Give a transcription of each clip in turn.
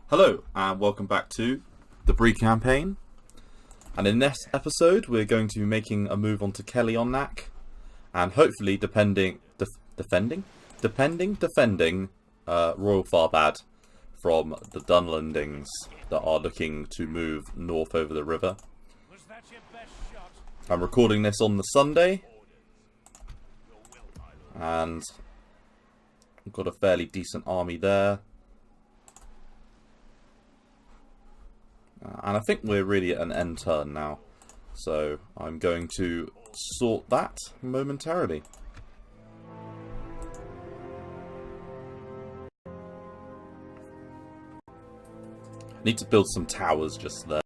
Hello and welcome back to the Bree campaign, and in this episode we're going to be making a move onto Kelly on Knack and hopefully defending Royal Tharbad from the Dunlandings that are looking to move north over the river. I'm recording this on the Sunday and I've got a fairly decent army there. And I think we're really at an end turn now, so I'm going to sort that momentarily. I need to build some towers just there.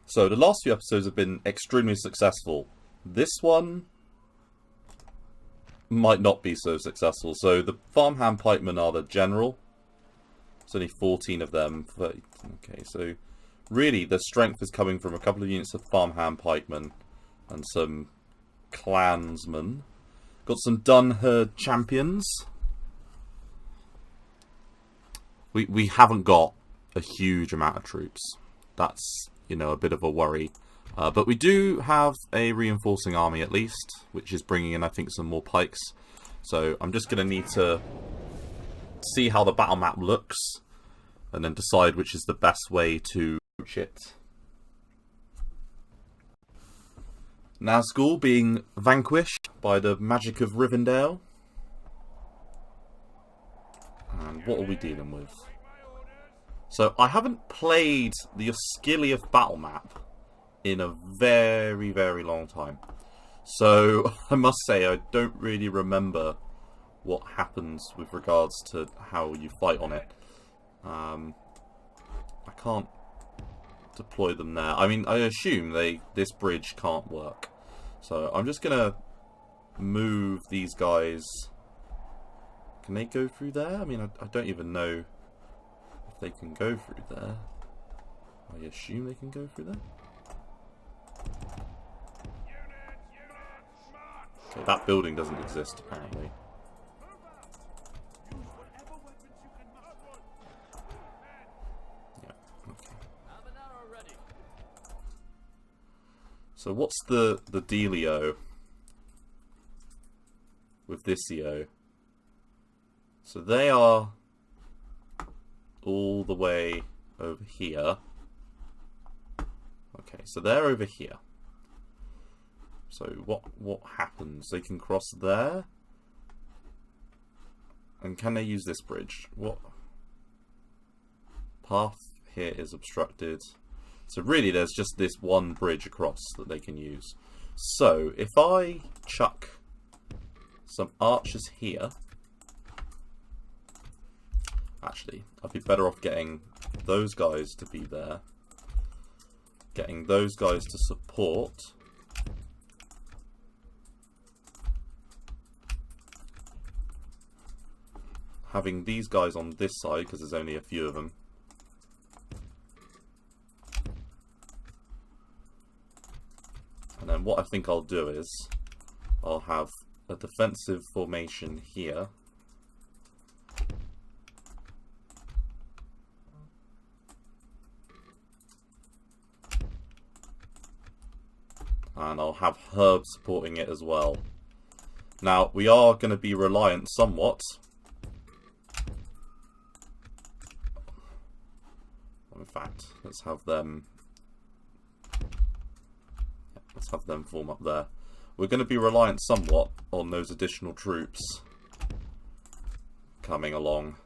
So the last few episodes have been extremely successful. This one might not be so successful. So the farmhand pikemen are the general. There's only 14 of them. Okay, so really the strength is coming from a couple of units of farmhand pikemen and some clansmen. Got some Dunherd champions. We haven't got a huge amount of troops. That's, you know, a bit of a worry. But we do have a reinforcing army at least, which is bringing in, I think, some more pikes. So I'm just going to need to see how the battle map looks and then decide which is the best way to approach it. Nazgul being vanquished by the magic of Rivendell. And what are we dealing with? So I haven't played the Osgiliath battle map in a very, very long time. So I must say I don't really remember what happens with regards to how you fight on it. I can't deploy them there. I mean, I assume this bridge can't work. So I'm just going to move these guys. Can they go through there? I mean, I don't even know if they can go through there. I assume they can go through there. Okay, that building doesn't exist apparently. Yeah, okay. So what's the dealio with this EO? So they are all the way over here. Okay, so they're over here. So what happens? They can cross there? And can they use this bridge? What path here is obstructed? So really there's just this one bridge across that they can use. So if I chuck some archers here, actually, I'd be better off getting those guys to be there. Getting those guys to support. Having these guys on this side, because there's only a few of them. And then what I think I'll do is, I'll have a defensive formation here. And I'll have Herb supporting it as well. Now, we are going to be reliant somewhat. In fact, let's have them form up there. We're going to be reliant somewhat on those additional troops coming along.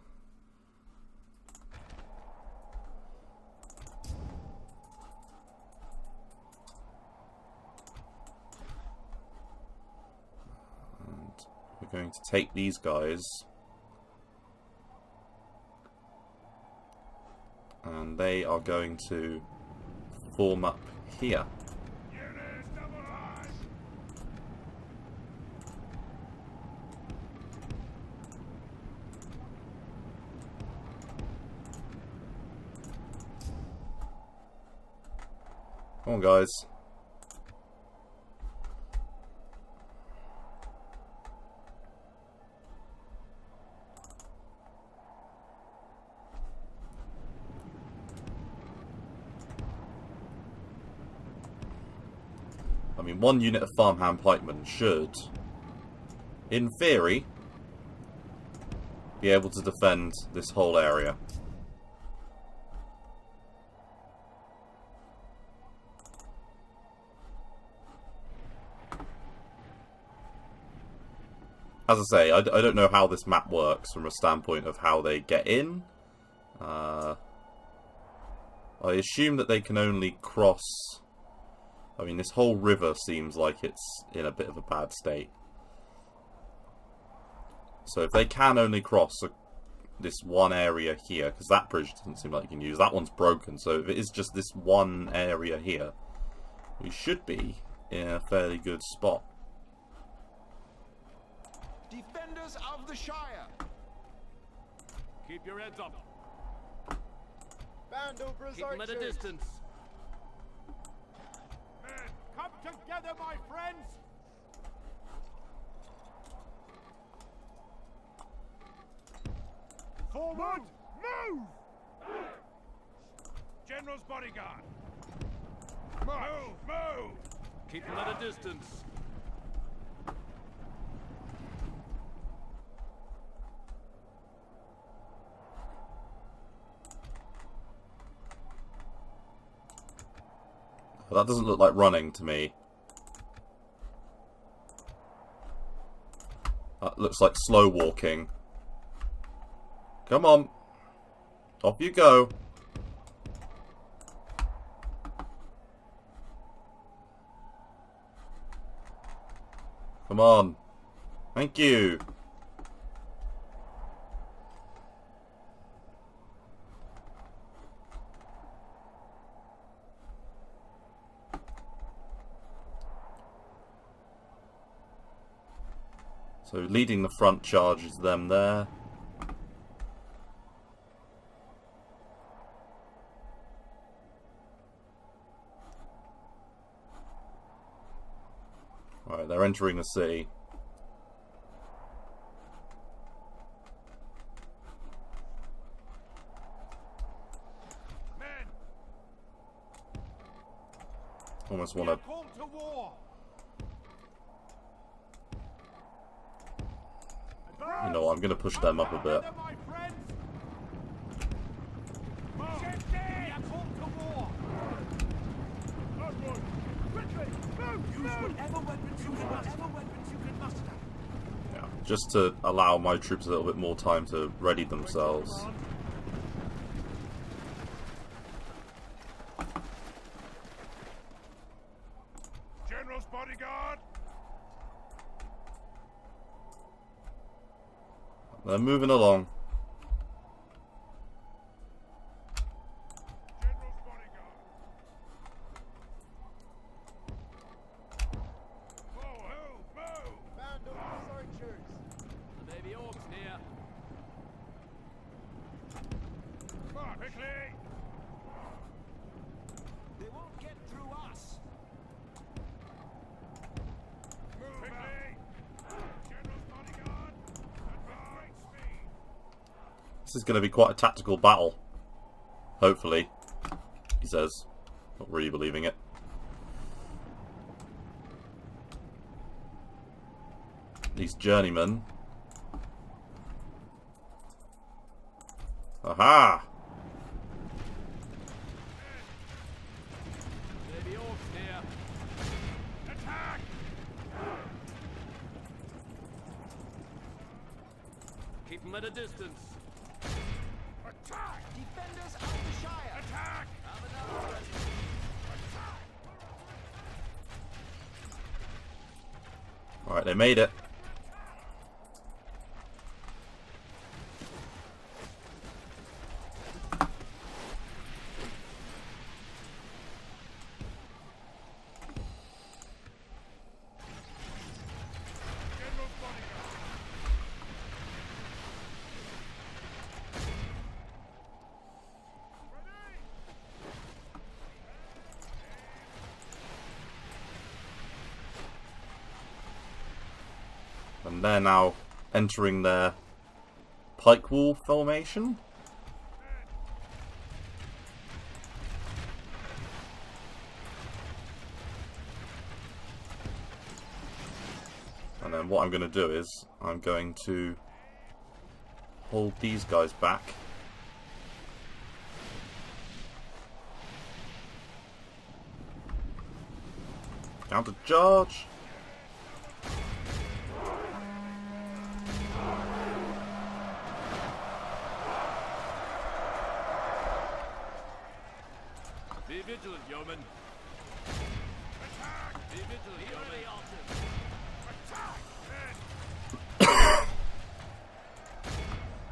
We're going to take these guys and they are going to form up here. Come on, guys. I mean, one unit of farmhand pikemen should, in theory, be able to defend this whole area. As I say, I don't know how this map works from a standpoint of how they get in. I assume that they can only cross... I mean, this whole river seems like it's in a bit of a bad state. So if they can only cross this one area here, because that bridge doesn't seem like you can use, that one's broken, so if it is just this one area here, we should be in a fairly good spot. Defenders of the Shire! Keep your heads up. Keep them at a distance. Men, come together, my friends! Forward! Move! General's bodyguard! Move! Move! Keep them at a distance. Well, that doesn't look like running to me. That looks like slow walking. Come on. Off you go. Come on. Thank you. So leading the front charge is them there. Alright, they're entering the city. Men, Almost we want are to... called to war. You know, I'm going to push them up a bit. Together, my friends. Move. We are called to war. Onward. Quickly, move. Use whatever weapons you can muster. Yeah, just to allow my troops a little bit more time to ready themselves. General's bodyguard. They're moving along. General's bodyguard. Move. Band of archers. The baby orcs near. Come on, quickly. They won't get through us. Move quickly. General's bodyguard. Advance speed. This is going to be quite a tactical battle. Hopefully. He says. Not really believing it. These journeymen. Aha! Baby orcs near. Attack. Keep them at a distance. Attack. Defenders of the Shire. Attack. Have another ready. Alright, they made it. General's bodyguard. Ready. And they're now entering their pike wall formation. And then what I'm going to do is I'm going to hold these guys back. Counter charge. Be vigilant, yeoman. Be vigilant, yeoman.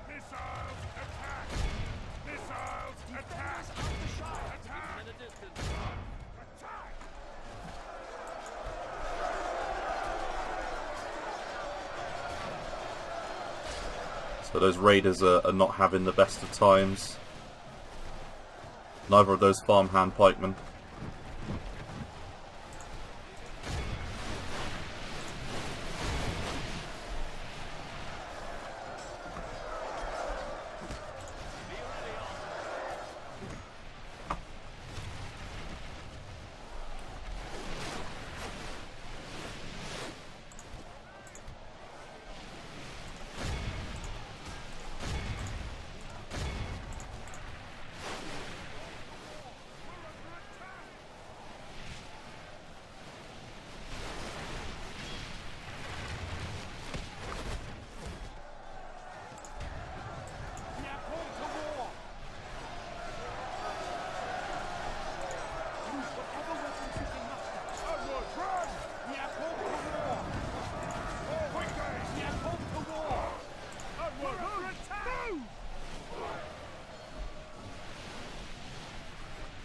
Missiles attack! Missiles attack! Attack! In a distance. Attack! So those raiders are not having the best of times. Neither of those farmhand pikemen.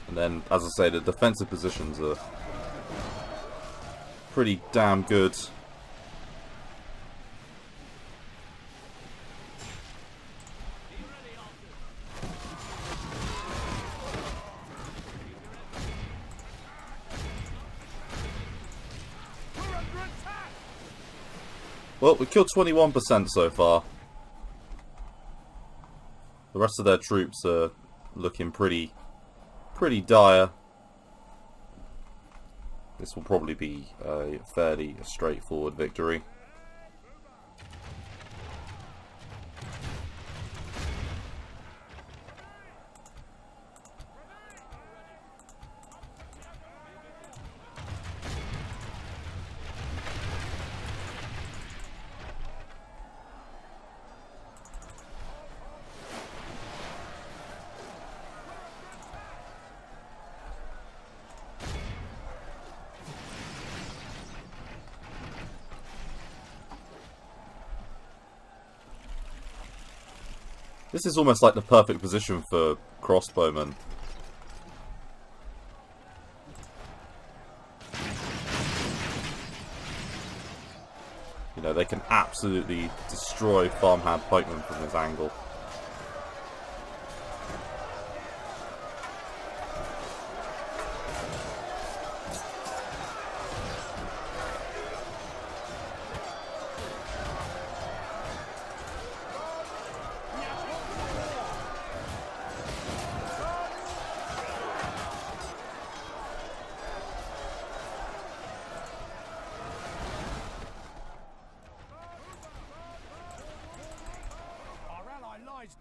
And then, as I say, the defensive positions are pretty damn good. Well, we killed 21% so far. The rest of their troops are looking pretty dire. This will probably be a fairly straightforward victory. This is almost like the perfect position for crossbowmen. You know, they can absolutely destroy farmhand pikemen from this angle.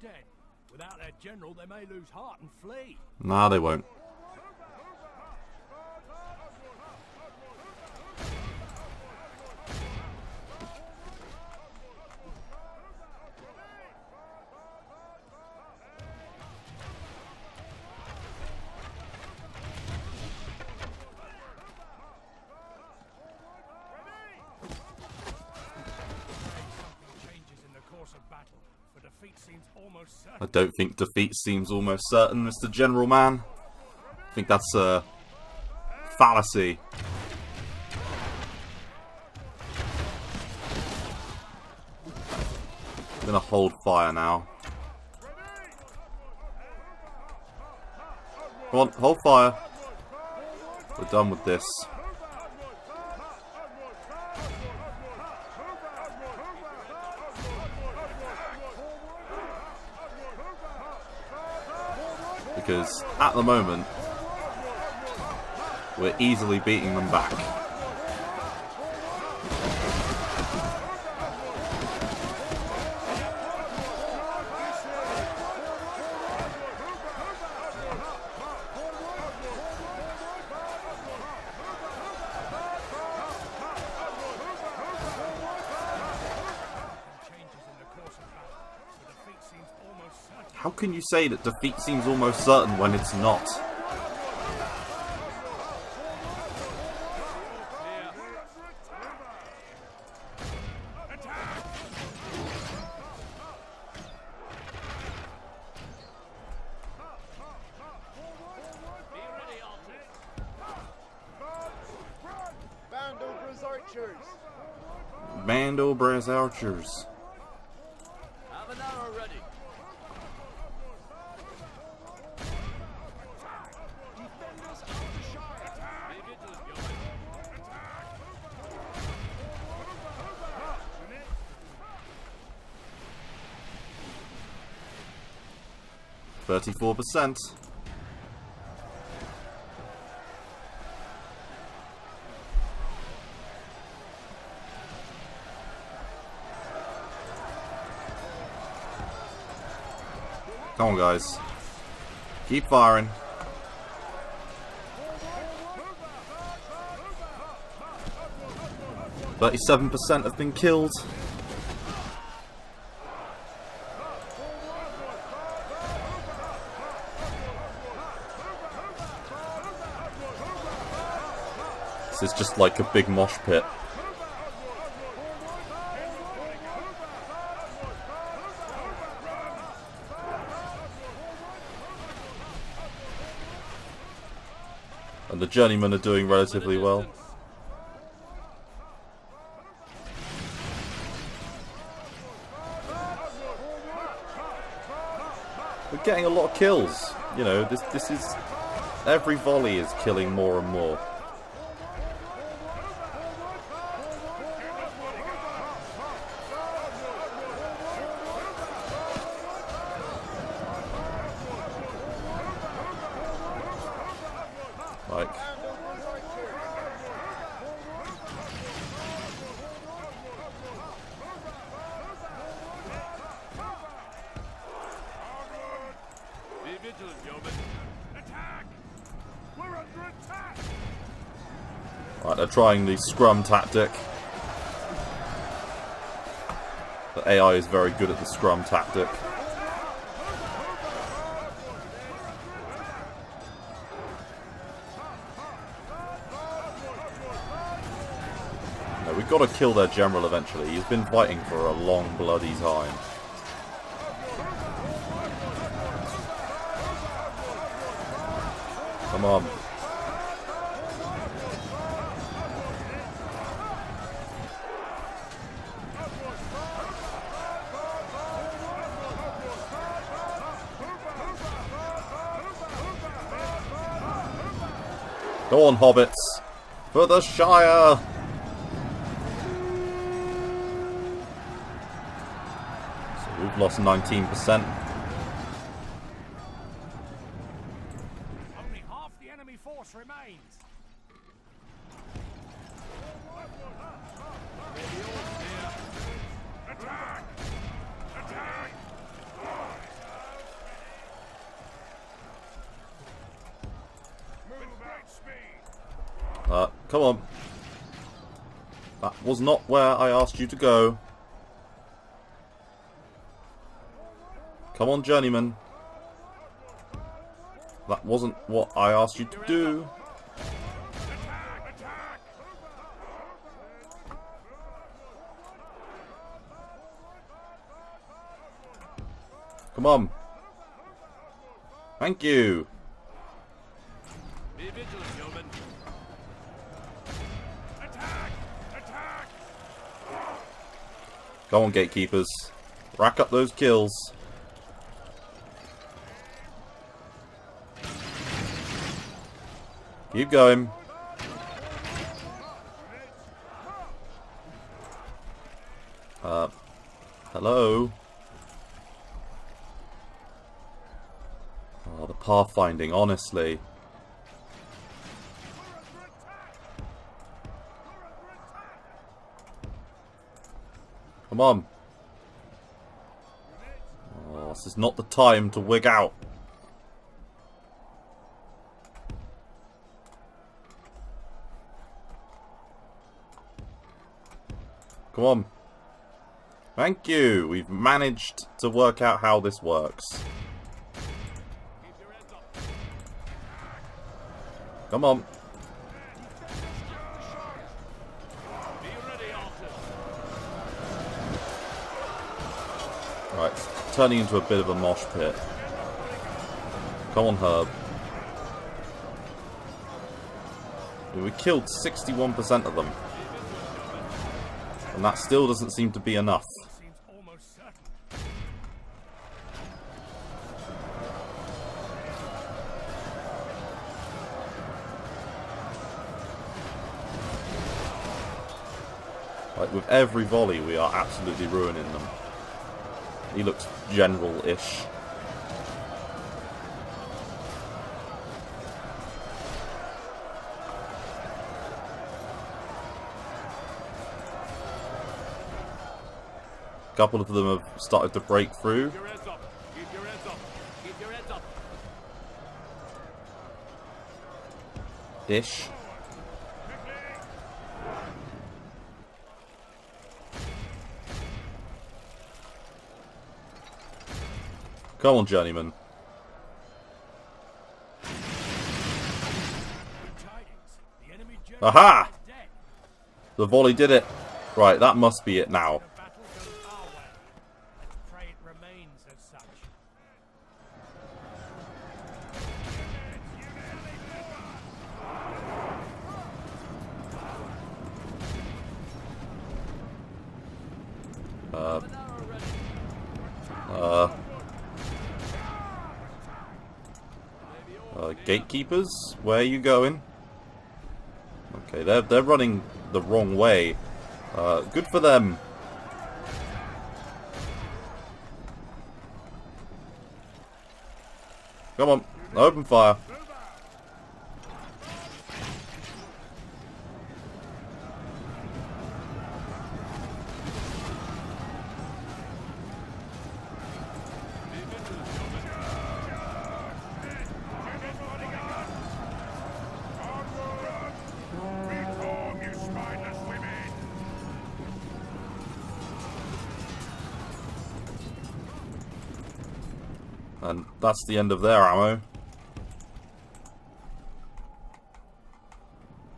Dead. Without their general, they may lose heart and flee. Nah, they won't. I don't think defeat seems almost certain, Mr. General Man. I think that's a fallacy. I'm gonna hold fire now. Come on, hold fire. We're done with this. because at the moment we're easily beating them back. How can you say that defeat seems almost certain when it's not? Bandobras archers. Have an arrow ready. Be vigilant, yeoman. 34%. Come on, guys. Keep firing. %37% have been killed. This is just like a big mosh pit. And the journeymen are doing relatively well. We're getting a lot of kills. You know, this is... Every volley is killing more and more. Like... Be vigilant, yeoman. Attack! We're under attack! Right, they're trying the scrum tactic. The AI is very good at the scrum tactic. No, we've got to kill their general eventually. He's been fighting for a long bloody time. Come on. Go on, hobbits. For the Shire! So we've lost 19%. Only half the enemy force remains. Attack! Attack! Move at speed. Come on. That was not where I asked you to go. Come on, journeyman. That wasn't what I asked you to do. Attack! Attack! Come on. Thank you. Be vigilant, yeoman. Attack! Attack! Go on, gatekeepers. Rack up those kills. Keep going. Hello? Oh, the pathfinding, honestly. Come on. Oh, this is not the time to wig out. Come on. Thank you. We've managed to work out how this works. Come on. Right, it's turning into a bit of a mosh pit. Come on, Herb. We killed 61% of them. And that still doesn't seem to be enough. Seems almost certain. Like, with every volley, we are absolutely ruining them. He looks general-ish. A couple of them have started to break through. Keep your heads up. Keep your heads up. Keep your heads up. Ish. Come on, journeyman. Aha! The volley did it. Right, that must be it now. The battle goes our way. Let's pray it remains as such. Gatekeepers, where are you going? Okay, they're running the wrong way. Good for them. Come on, open fire. And that's the end of their ammo.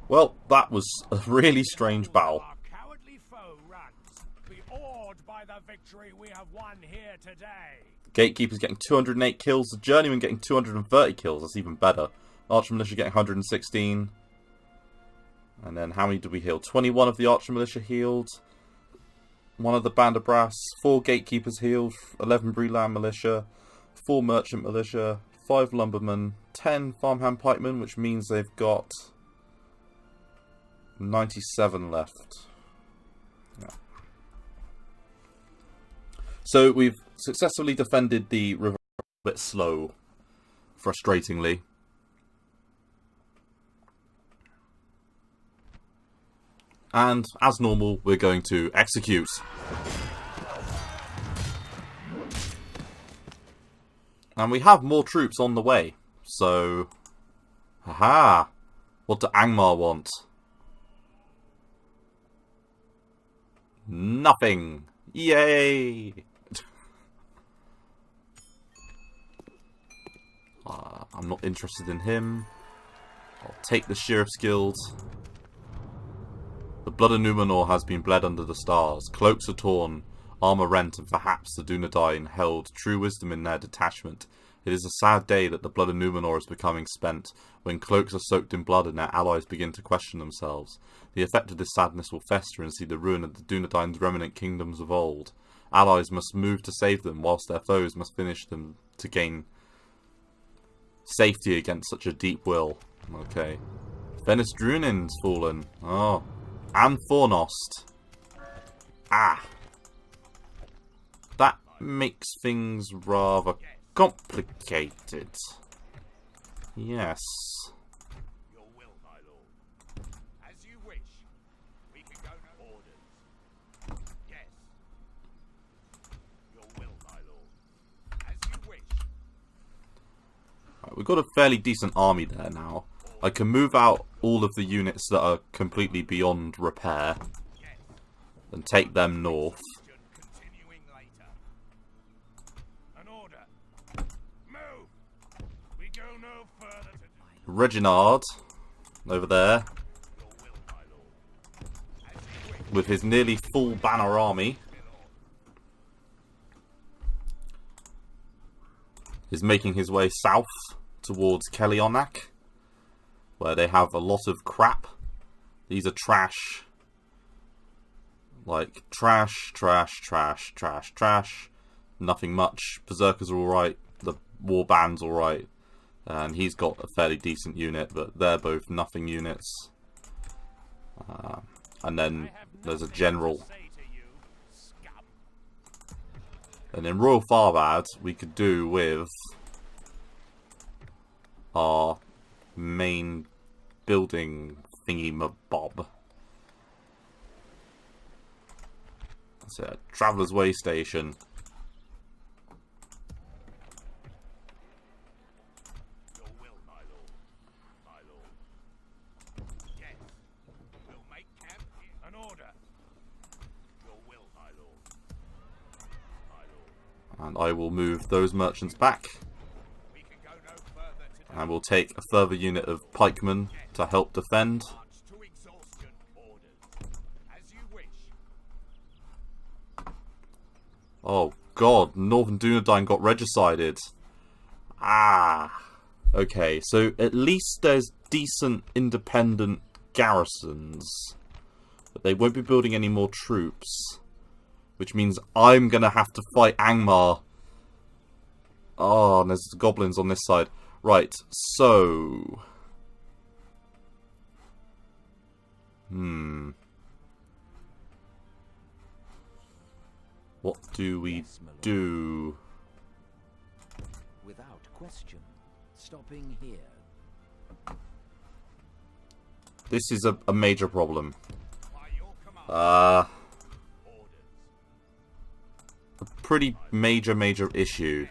Well, that was a really strange battle. Our cowardly foe runs, be awed by the victory we have won here today. Gatekeeper's getting 208 kills, the Journeyman getting 230 kills, that's even better. Archer Militia getting 116. And then how many did we heal? 21 of the Archer Militia healed. 1 of the Band of Brass, 4 Gatekeepers healed, 11 Bree Militia, 4 Merchant Militia, 5 Lumbermen, 10 Farmhand Pikemen, which means they've got 97 left. Yeah. So we've successfully defended the river a bit slow, frustratingly. And, as normal, we're going to execute. And we have more troops on the way. So, haha. What do Angmar want? Nothing. Yay! I'm not interested in him. I'll take the Sheriff's Guild. The blood of Numenor has been bled under the stars. Cloaks are torn, armour rent, and perhaps the Dunedain held true wisdom in their detachment. It is a sad day that the blood of Numenor is becoming spent, when cloaks are soaked in blood and their allies begin to question themselves. The effect of this sadness will fester and see the ruin of the Dunedain's remnant kingdoms of old. Allies must move to save them, whilst their foes must finish them to gain safety against such a deep will. Okay. Venice Drunin's fallen. Oh. And Fornost. Ah. That makes things rather complicated. Yes. Your will, my lord. As you wish. We can go no orders. Yes. Your will, my lord. As you wish. Right, we've got a fairly decent army there now. I can move out all of the units that are completely beyond repair and take them north. Continuing later. An order. Move. We go no further to Reginald, over there, your will, my lord. As you wish. with his nearly full banner army, is making his way south towards Kelionak, where they have a lot of crap. These are trash. Like, trash, trash, trash, trash, trash. Nothing much. Berserkers are alright. The Warband's alright. And he's got a fairly decent unit, but they're both nothing units. And then there's a general. Say to you, scum. And in Royal Tharbad, we could do with our main building thingy-mabob. That's it, a Traveller's Way station. Your will, my lord. My lord. Yes. We'll make camp here. An order. Your will, my lord. My lord. And I will move those merchants back. We can go no further today. And we'll take a further unit of pikemen to help defend. March to exhaustion. Orders. As you wish. Oh god, Northern Dunedain got regicided. Ah. Okay, so at least there's decent independent garrisons. But they won't be building any more troops. Which means I'm gonna have to fight Angmar. Oh, and there's goblins on this side. Right, so... What do we Yes, my lord. do? Without question. Stopping here. This is a major problem. By your command. Orders. A pretty major issue.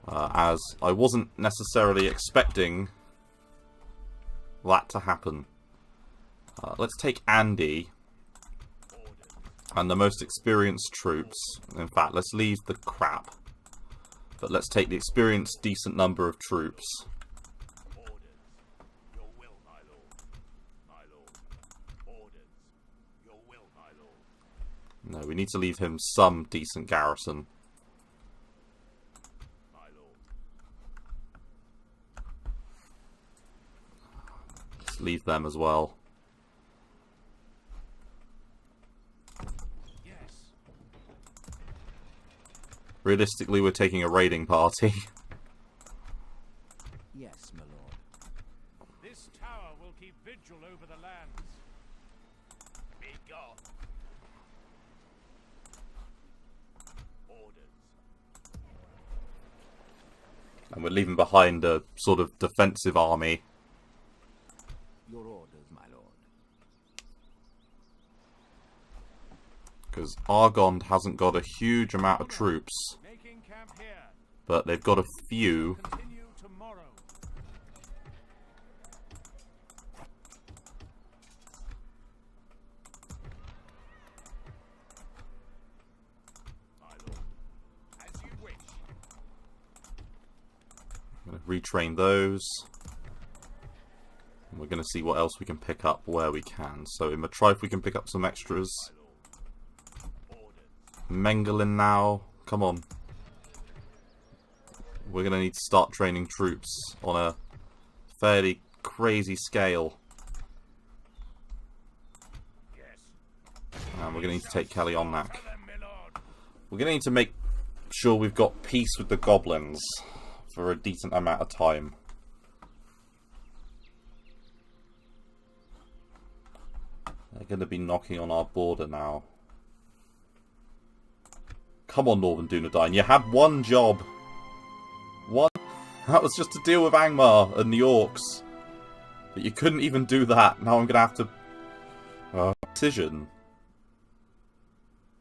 As I wasn't necessarily expecting that to happen. Let's take Andy and the most experienced troops. In fact, let's leave the crap. But let's take the experienced decent number of troops. Orders. Your will, my lord. My lord. Orders. Your will, my lord. No, we need to leave him some decent garrison. My lord. Let's leave them as well. Yes. Realistically, we're taking a raiding party. Yes, my lord. This tower will keep vigil over the lands. Be gone. Orders. And we're leaving behind a sort of defensive army. Your orders, my lord. Because Argond hasn't got a huge amount of troops. Making camp here. But they've got a few. Continue tomorrow. My lord. As you wish. I'm going to retrain those. And we're going to see what else we can pick up where we can. So in Matrife we can pick up some extras. Mengelin now. Come on. We're going to need to start training troops on a fairly crazy scale. Yes. And we're going to need to take Kelionak. Tell them, my lord. We're going to need to make sure we've got peace with the goblins for a decent amount of time. They're going to be knocking on our border now. Come on, Northern Dunedain. You had one job. One. That was just to deal with Angmar and the orcs. But you couldn't even do that. Now I'm going to have to... decision.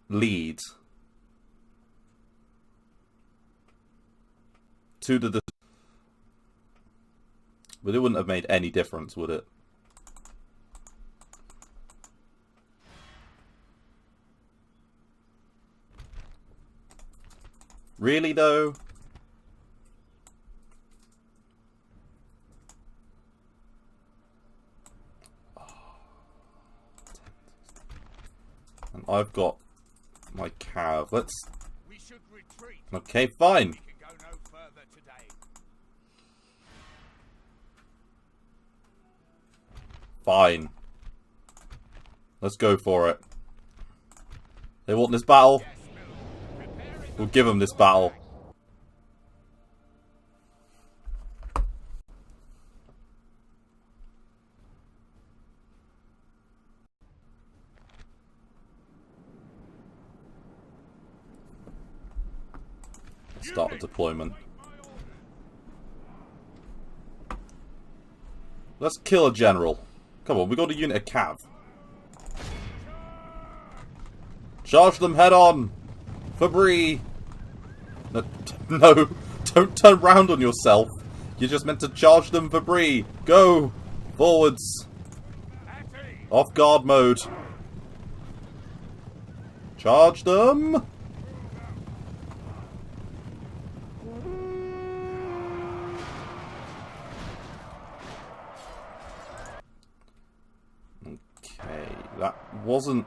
Lead. To the... But it wouldn't have made any difference, would it? Really, though? And I've got my cav. Let's... We should retreat. Okay, fine. We can go no further today. Fine. Let's go for it. They want this battle? Yes, Miller. Preparing We'll give them this battle. Start the deployment. Let's kill a general. Come on, we got a unit of cav. Charge them head on! For Bree! No, no, don't turn round on yourself. You're just meant to charge them for Bree. Go! Forwards! Off guard mode. Charge them! Okay, that wasn't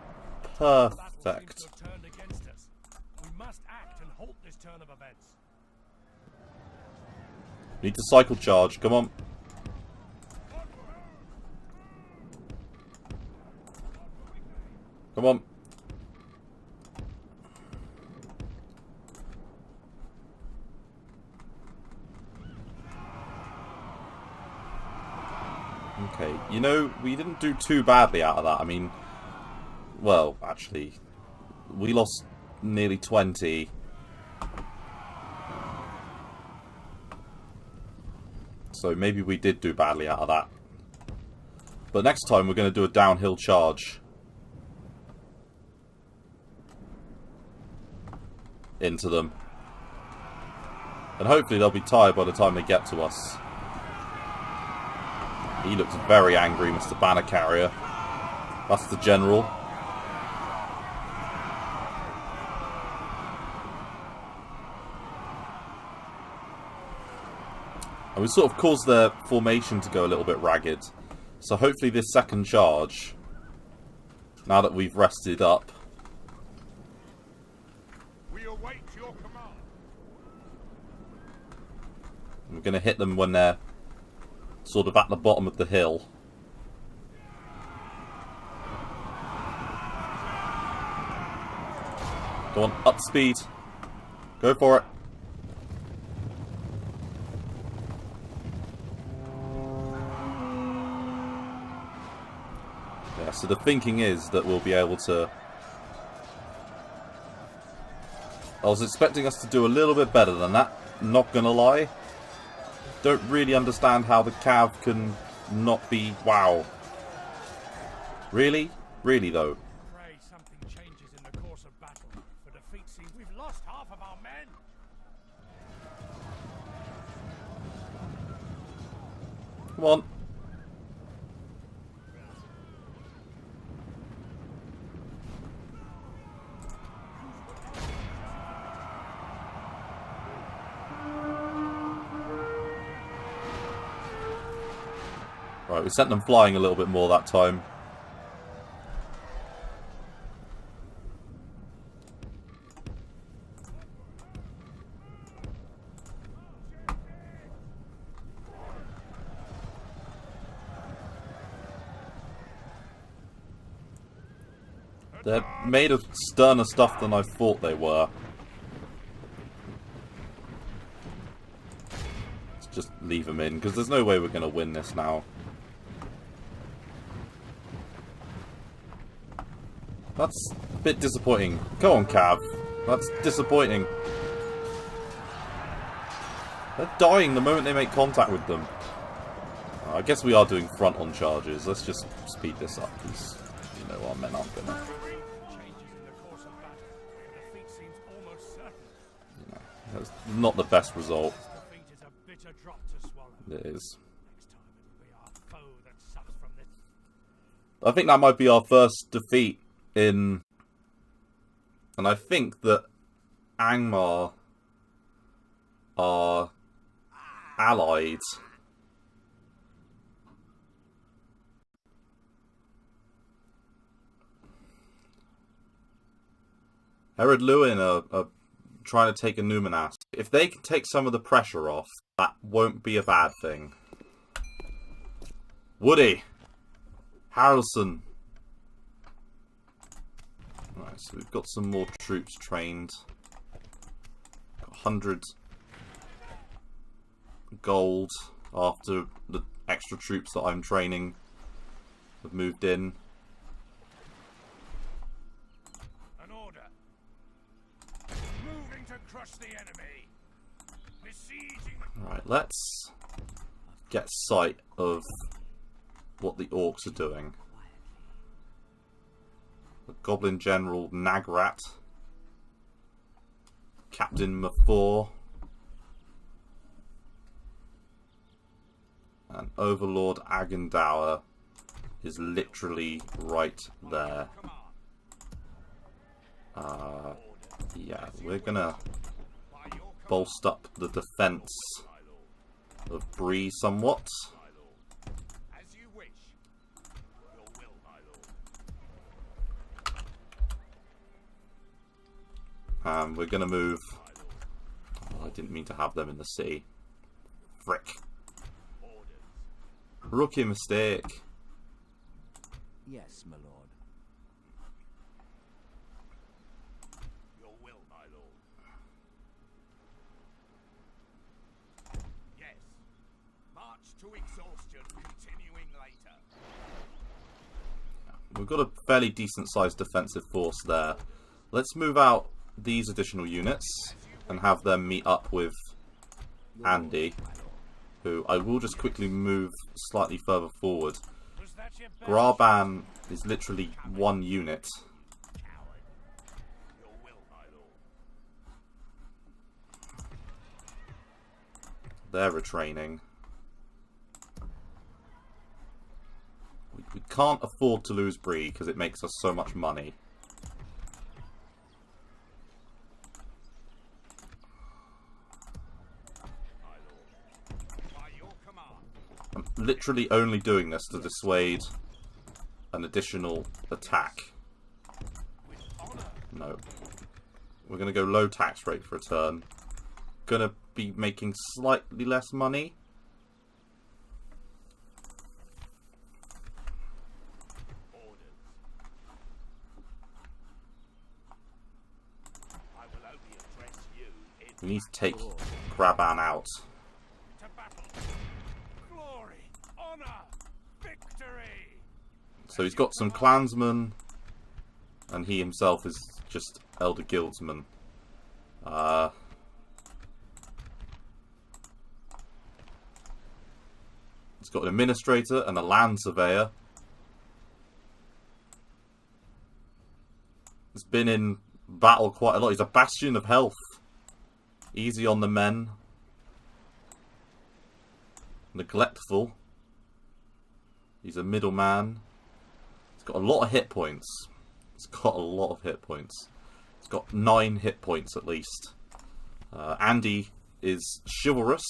perfect. turned against us. We must act and halt this turn of events. Need to cycle charge, come on. Come on. Okay, you know, we didn't do too badly out of that. I mean, well, actually, we lost nearly 20. So maybe we did do badly out of that. But next time we're going to do a downhill charge. Into them. And hopefully they'll be tired by the time they get to us. He looks very angry, Mr. Banner Carrier. That's the general. And we sort of caused their formation to go a little bit ragged. So hopefully this second charge, now that we've rested up, We await your command. we're going to hit them when they're sort of at the bottom of the hill. Go on, up speed. Go for it. Yeah, so the thinking is that we'll be able to... I was expecting us to do a little bit better than that, not gonna lie. Don't really understand how the cav can not be... Wow. Really? Really, though? Pray something changes in the course of battle. For defeat seems we've lost half of our men. Come on. Right, we sent them flying a little bit more that time. They're made of sterner stuff than I thought they were. Let's just leave them in, because there's no way we're going to win this now. That's a bit disappointing. Go on, Cav. That's disappointing. They're dying the moment they make contact with them. I guess we are doing front-on charges. Let's just speed this up, because, you know, our men aren't gonna... Changes in the course of battle. Defeat seems almost certain. You know, that's not the best result. Defeat is a bitter drop to swallow. It is. Next time it will be our foe that suffers from this. I think that might be our first defeat in... And I think that Angmar are allied. Herod Lewin are trying to take a Numanas. If they can take some of the pressure off, that won't be a bad thing. Woody! Harrelson! Right, so we've got some more troops trained. Got 100 gold after the extra troops that I'm training have moved in. An order. Moving to crush the enemy. Besieging. Right, let's get sight of what the orcs are doing. The Goblin General Nagrat, Captain Mafor, and Overlord Agendour is literally right there. Yeah, we're gonna bolster up the defense of Bree somewhat. As you wish. Your will, my lord. And we're gonna move. Oh, I didn't mean to have them in the city. Frick. Rookie mistake. Yes, my lord. Your will, my lord. Yes. March to exhaustion, continuing later. We've got a fairly decent sized defensive force there. Let's move out these additional units and have them meet up with Andy, who I will just quickly move slightly further forward. Was that your best? Graban is literally one unit. Coward. Your will, my lord. They're retraining. We can't afford to lose Bree because it makes us so much money. By your command. I'm literally only doing this to dissuade an additional attack. With honor. No. We're going to go low tax rate for a turn. Going to be making slightly less money. Orders. I will only address you in We need to take Graban out. to battle. Glory, honor, victory. So he's got some clansmen, and he himself is just Elder Guildsman. He's got an administrator and a land surveyor. He's been in battle quite a lot. He's a bastion of health. Easy on the men. Neglectful. He's a middleman. He's got a lot of hit points. He's got a lot of hit points. He's got 9 hit points at least. Andy is chivalrous.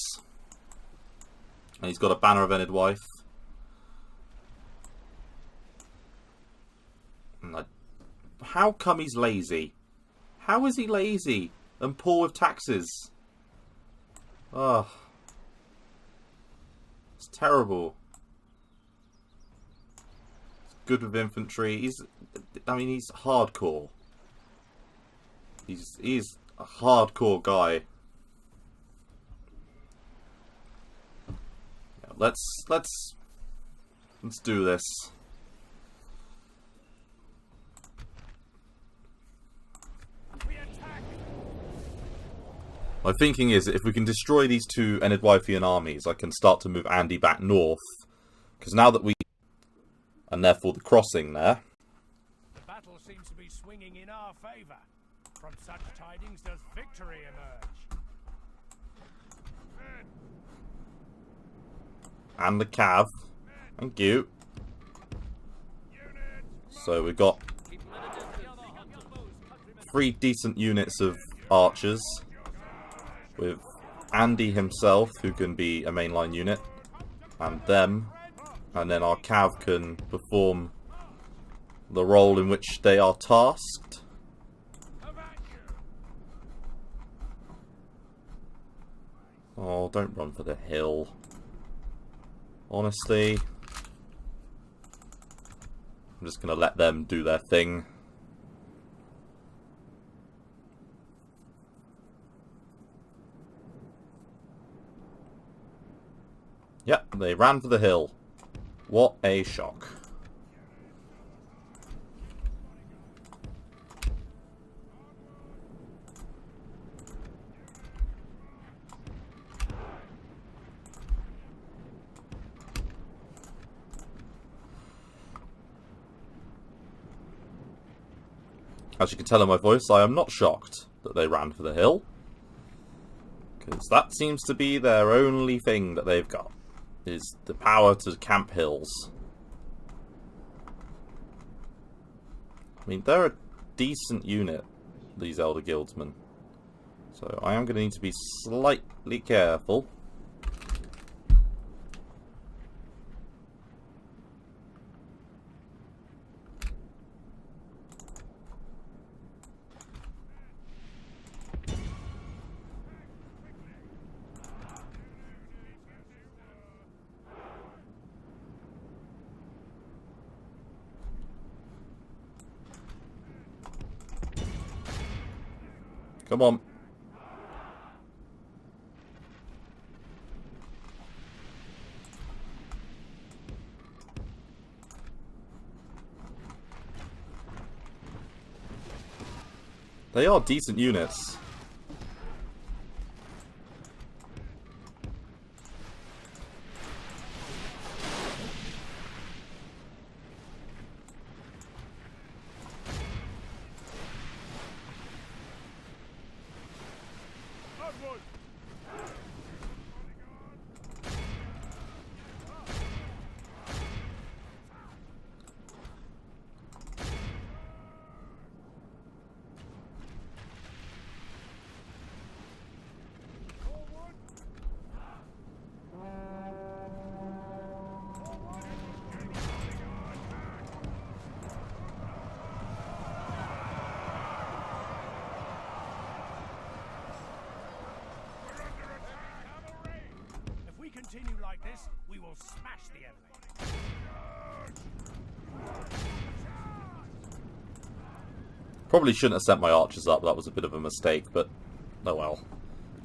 And he's got a banner of ended wife. And how come he's lazy? How is he lazy and poor with taxes? Oh. It's terrible. He's good with infantry. He's hardcore. He's a hardcore guy. Yeah, let's do this. We attack. My thinking is that if we can destroy these two Enedwyfian armies, I can start to move Andy back north. Because now that we... And therefore the crossing there. The battle seems to be swinging in our favour. From such tidings does victory emerge. And the cav. Thank you. So we've got 3 decent units of archers. With Andy himself, who can be a mainline unit. And them. And then our cav can perform the role in which they are tasked. Oh, don't run for the hill. Honestly. I'm just going to let them do their thing. Yep, they ran for the hill. What a shock. As you can tell in my voice, I am not shocked that they ran for the hill. Because that seems to be their only thing that they've got. Is the power to camp hills. I mean, they're a decent unit, these Elder Guildsmen. So I am going to need to be slightly careful. Come on. They are decent units. Continue like this, we will smash the enemy. Probably shouldn't have sent my archers up, that was a bit of a mistake, but oh well.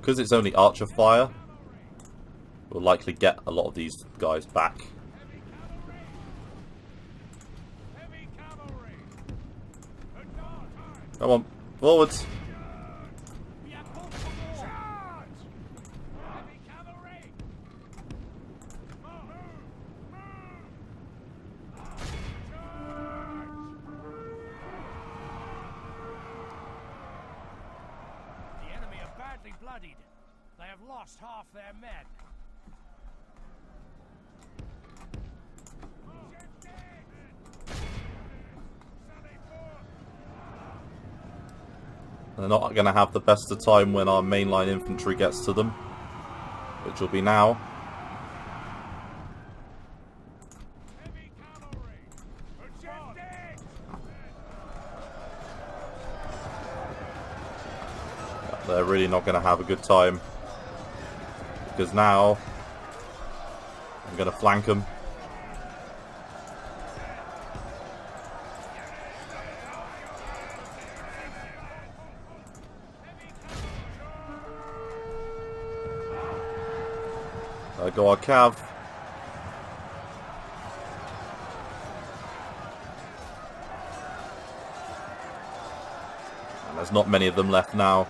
Because it's only archer fire, we'll likely get a lot of these guys back. Come on, forwards! Bloodied. They have lost half their men. They're not going to have the best of time when our mainline infantry gets to them, which will be now. They're really not going to have a good time, because now I'm going to flank them. There go our cav. And there's not many of them left now.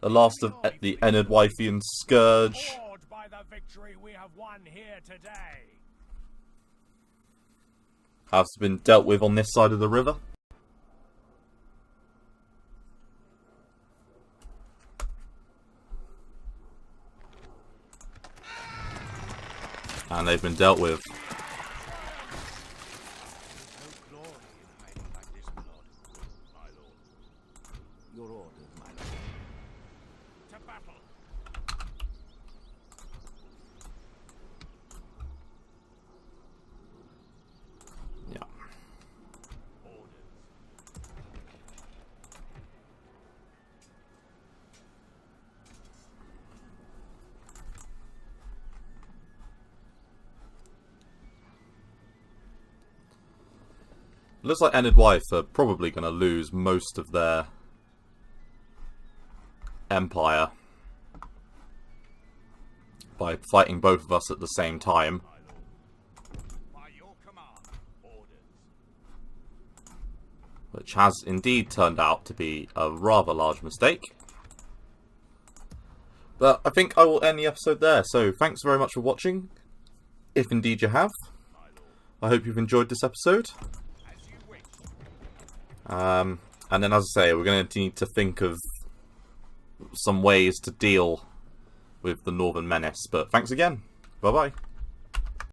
The last of the Enedwythian Scourge Awed by the victory we have won here today. has been dealt with on this side of the river. And they've been dealt with. No glory in hiding like this, my lord. My lord. Your orders, my lord. To battle. Yeah. Orders. Looks like Enedwythe are probably going to lose most of their empire by fighting both of us at the same time. By your command. Orders. Which has indeed turned out to be a rather large mistake. But I think I will end the episode there. So thanks very much for watching, if indeed you have. I hope you've enjoyed this episode. As you wish. And then, as I say, we're going to need to think of some ways to deal with the Northern Menace. But thanks again. Bye-bye.